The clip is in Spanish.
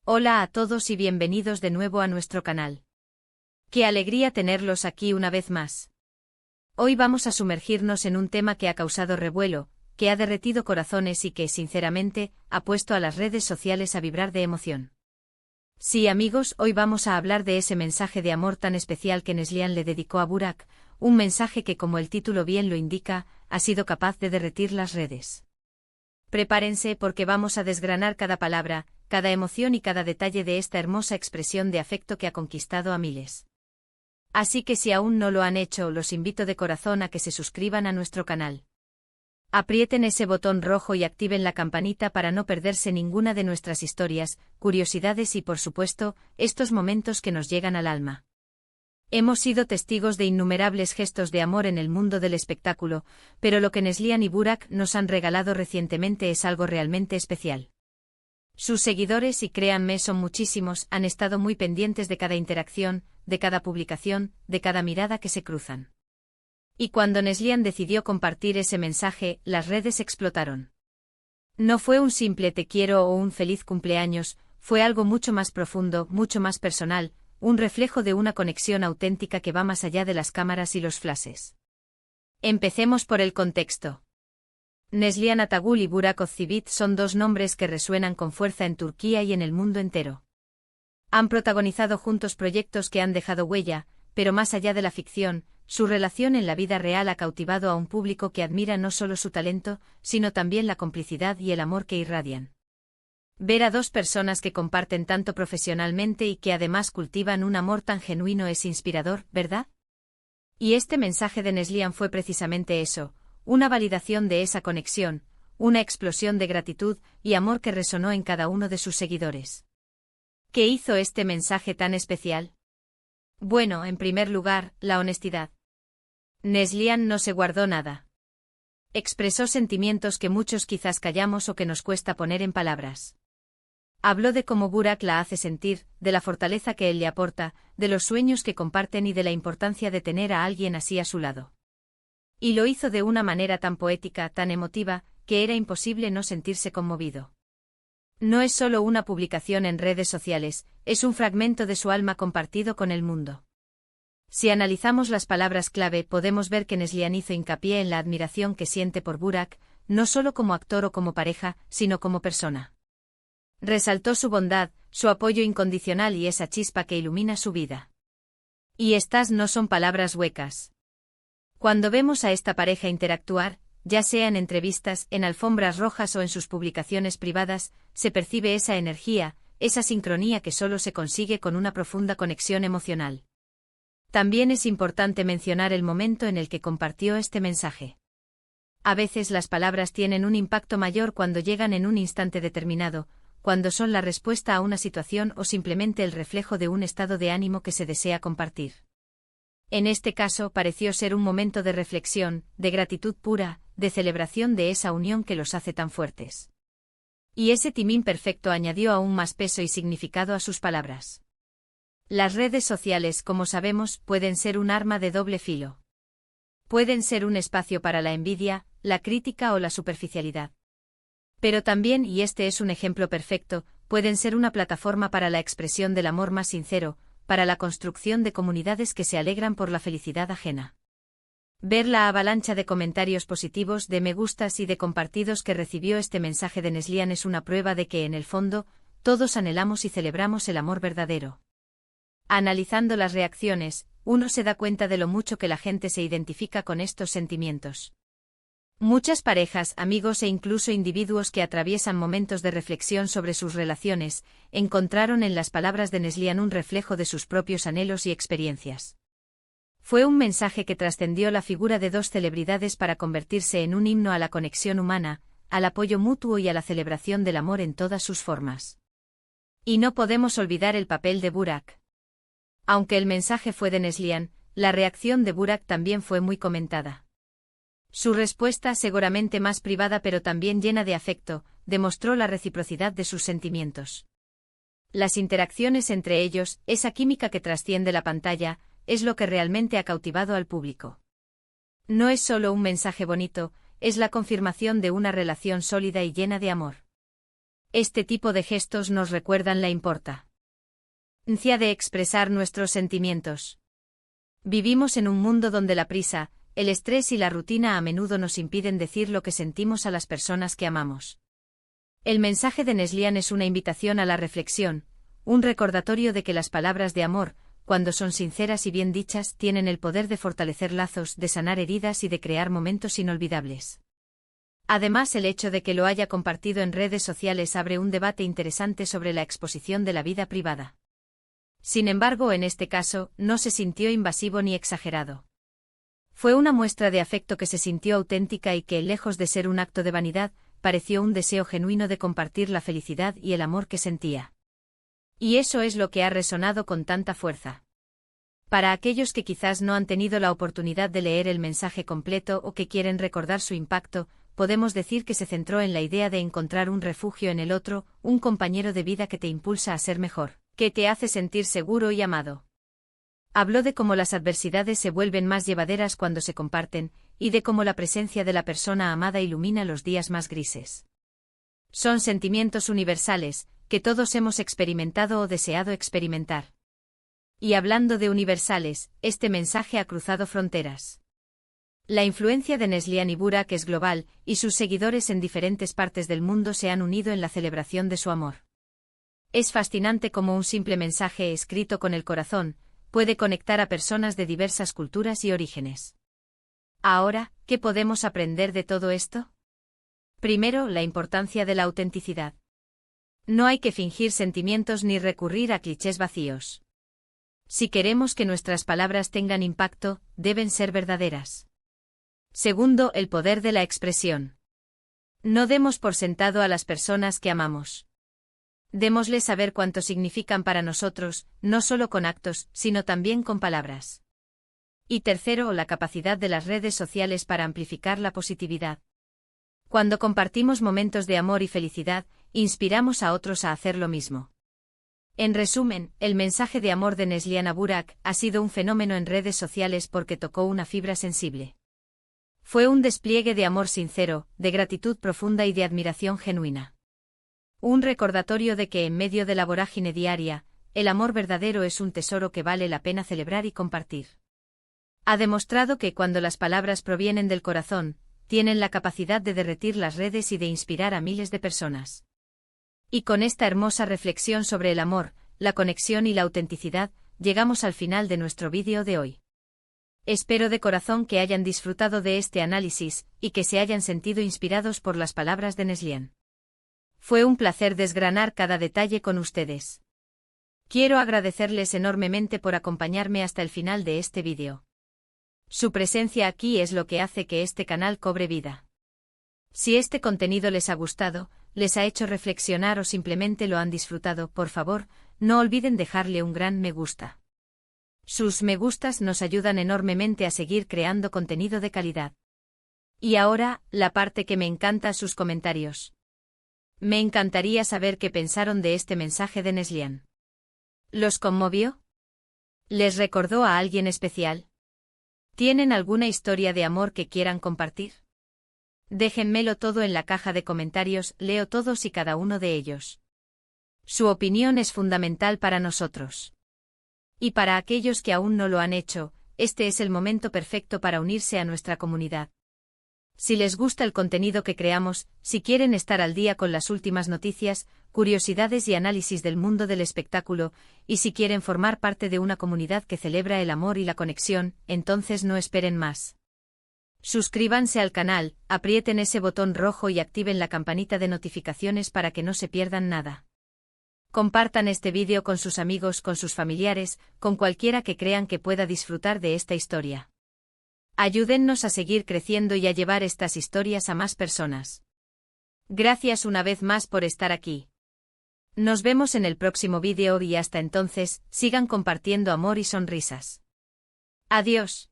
Hola a todos y bienvenidos de nuevo a nuestro canal. Qué alegría tenerlos aquí una vez más. Hoy vamos a sumergirnos en un tema que ha causado revuelo, que ha derretido corazones y que, sinceramente, ha puesto a las redes sociales a vibrar de emoción. Sí, amigos, hoy vamos a hablar de ese mensaje de amor tan especial que Neslihan le dedicó a Burak, un mensaje que, como el título bien lo indica, ha sido capaz de derretir las redes. Prepárense porque vamos a desgranar cada palabra, cada emoción y cada detalle de esta hermosa expresión de afecto que ha conquistado a miles. Así que si aún no lo han hecho, los invito de corazón a que se suscriban a nuestro canal. Aprieten ese botón rojo y activen la campanita para no perderse ninguna de nuestras historias, curiosidades y, por supuesto, estos momentos que nos llegan al alma. Hemos sido testigos de innumerables gestos de amor en el mundo del espectáculo, pero lo que Neslihan y Burak nos han regalado recientemente es algo realmente especial. Sus seguidores, y créanme son muchísimos, han estado muy pendientes de cada interacción, de cada publicación, de cada mirada que se cruzan. Y cuando Neslihan decidió compartir ese mensaje, las redes explotaron. No fue un simple te quiero o un feliz cumpleaños, fue algo mucho más profundo, mucho más personal, un reflejo de una conexión auténtica que va más allá de las cámaras y los flashes. Empecemos por el contexto. Neslihan Atagul y Burak Özçivit son dos nombres que resuenan con fuerza en Turquía y en el mundo entero. Han protagonizado juntos proyectos que han dejado huella, pero más allá de la ficción, su relación en la vida real ha cautivado a un público que admira no solo su talento, sino también la complicidad y el amor que irradian. Ver a dos personas que comparten tanto profesionalmente y que además cultivan un amor tan genuino es inspirador, ¿verdad? Y este mensaje de Neslihan fue precisamente eso, una validación de esa conexión, una explosión de gratitud y amor que resonó en cada uno de sus seguidores. ¿Qué hizo este mensaje tan especial? Bueno, en primer lugar, la honestidad. Neslihan no se guardó nada. Expresó sentimientos que muchos quizás callamos o que nos cuesta poner en palabras. Habló de cómo Burak la hace sentir, de la fortaleza que él le aporta, de los sueños que comparten y de la importancia de tener a alguien así a su lado. Y lo hizo de una manera tan poética, tan emotiva, que era imposible no sentirse conmovido. No es solo una publicación en redes sociales, es un fragmento de su alma compartido con el mundo. Si analizamos las palabras clave, podemos ver que Neslihan hizo hincapié en la admiración que siente por Burak, no solo como actor o como pareja, sino como persona. Resaltó su bondad, su apoyo incondicional y esa chispa que ilumina su vida. Y estas no son palabras huecas. Cuando vemos a esta pareja interactuar, ya sea en entrevistas, en alfombras rojas o en sus publicaciones privadas, se percibe esa energía, esa sincronía que solo se consigue con una profunda conexión emocional. También es importante mencionar el momento en el que compartió este mensaje. A veces las palabras tienen un impacto mayor cuando llegan en un instante determinado, cuando son la respuesta a una situación o simplemente el reflejo de un estado de ánimo que se desea compartir. En este caso pareció ser un momento de reflexión, de gratitud pura, de celebración de esa unión que los hace tan fuertes. Y ese timing perfecto añadió aún más peso y significado a sus palabras. Las redes sociales, como sabemos, pueden ser un arma de doble filo. Pueden ser un espacio para la envidia, la crítica o la superficialidad. Pero también, y este es un ejemplo perfecto, pueden ser una plataforma para la expresión del amor más sincero, para la construcción de comunidades que se alegran por la felicidad ajena. Ver la avalancha de comentarios positivos, de me gustas y de compartidos que recibió este mensaje de Neslihan es una prueba de que en el fondo, todos anhelamos y celebramos el amor verdadero. Analizando las reacciones, uno se da cuenta de lo mucho que la gente se identifica con estos sentimientos. Muchas parejas, amigos e incluso individuos que atraviesan momentos de reflexión sobre sus relaciones, encontraron en las palabras de Neslihan un reflejo de sus propios anhelos y experiencias. Fue un mensaje que trascendió la figura de dos celebridades para convertirse en un himno a la conexión humana, al apoyo mutuo y a la celebración del amor en todas sus formas. Y no podemos olvidar el papel de Burak. Aunque el mensaje fue de Neslihan, la reacción de Burak también fue muy comentada. Su respuesta, seguramente más privada pero también llena de afecto, demostró la reciprocidad de sus sentimientos. Las interacciones entre ellos, esa química que trasciende la pantalla, es lo que realmente ha cautivado al público. No es solo un mensaje bonito, es la confirmación de una relación sólida y llena de amor. Este tipo de gestos nos recuerdan la importancia de expresar nuestros sentimientos. Vivimos en un mundo donde la prisa, el estrés y la rutina a menudo nos impiden decir lo que sentimos a las personas que amamos. El mensaje de Neslihan es una invitación a la reflexión, un recordatorio de que las palabras de amor, cuando son sinceras y bien dichas, tienen el poder de fortalecer lazos, de sanar heridas y de crear momentos inolvidables. Además, el hecho de que lo haya compartido en redes sociales abre un debate interesante sobre la exposición de la vida privada. Sin embargo, en este caso, no se sintió invasivo ni exagerado. Fue una muestra de afecto que se sintió auténtica y que, lejos de ser un acto de vanidad, pareció un deseo genuino de compartir la felicidad y el amor que sentía. Y eso es lo que ha resonado con tanta fuerza. Para aquellos que quizás no han tenido la oportunidad de leer el mensaje completo o que quieren recordar su impacto, podemos decir que se centró en la idea de encontrar un refugio en el otro, un compañero de vida que te impulsa a ser mejor, que te hace sentir seguro y amado. Habló de cómo las adversidades se vuelven más llevaderas cuando se comparten, y de cómo la presencia de la persona amada ilumina los días más grises. Son sentimientos universales, que todos hemos experimentado o deseado experimentar. Y hablando de universales, este mensaje ha cruzado fronteras. La influencia de Neslihan y Burak es global, y sus seguidores en diferentes partes del mundo se han unido en la celebración de su amor. Es fascinante cómo un simple mensaje escrito con el corazón puede conectar a personas de diversas culturas y orígenes. Ahora, ¿qué podemos aprender de todo esto? Primero, la importancia de la autenticidad. No hay que fingir sentimientos ni recurrir a clichés vacíos. Si queremos que nuestras palabras tengan impacto, deben ser verdaderas. Segundo, el poder de la expresión. No demos por sentado a las personas que amamos. Démosles saber cuánto significan para nosotros, no solo con actos, sino también con palabras. Y tercero, la capacidad de las redes sociales para amplificar la positividad. Cuando compartimos momentos de amor y felicidad, inspiramos a otros a hacer lo mismo. En resumen, el mensaje de amor de Neslihan a Burak ha sido un fenómeno en redes sociales porque tocó una fibra sensible. Fue un despliegue de amor sincero, de gratitud profunda y de admiración genuina. Un recordatorio de que en medio de la vorágine diaria, el amor verdadero es un tesoro que vale la pena celebrar y compartir. Ha demostrado que cuando las palabras provienen del corazón, tienen la capacidad de derretir las redes y de inspirar a miles de personas. Y con esta hermosa reflexión sobre el amor, la conexión y la autenticidad, llegamos al final de nuestro vídeo de hoy. Espero de corazón que hayan disfrutado de este análisis y que se hayan sentido inspirados por las palabras de Neslihan. Fue un placer desgranar cada detalle con ustedes. Quiero agradecerles enormemente por acompañarme hasta el final de este vídeo. Su presencia aquí es lo que hace que este canal cobre vida. Si este contenido les ha gustado, les ha hecho reflexionar o simplemente lo han disfrutado, por favor, no olviden dejarle un gran me gusta. Sus me gustas nos ayudan enormemente a seguir creando contenido de calidad. Y ahora, la parte que me encanta, sus comentarios. Me encantaría saber qué pensaron de este mensaje de Neslihan. ¿Los conmovió? ¿Les recordó a alguien especial? ¿Tienen alguna historia de amor que quieran compartir? Déjenmelo todo en la caja de comentarios, leo todos y cada uno de ellos. Su opinión es fundamental para nosotros. Y para aquellos que aún no lo han hecho, este es el momento perfecto para unirse a nuestra comunidad. Si les gusta el contenido que creamos, si quieren estar al día con las últimas noticias, curiosidades y análisis del mundo del espectáculo, y si quieren formar parte de una comunidad que celebra el amor y la conexión, entonces no esperen más. Suscríbanse al canal, aprieten ese botón rojo y activen la campanita de notificaciones para que no se pierdan nada. Compartan este vídeo con sus amigos, con sus familiares, con cualquiera que crean que pueda disfrutar de esta historia. Ayúdennos a seguir creciendo y a llevar estas historias a más personas. Gracias una vez más por estar aquí. Nos vemos en el próximo vídeo y hasta entonces, sigan compartiendo amor y sonrisas. Adiós.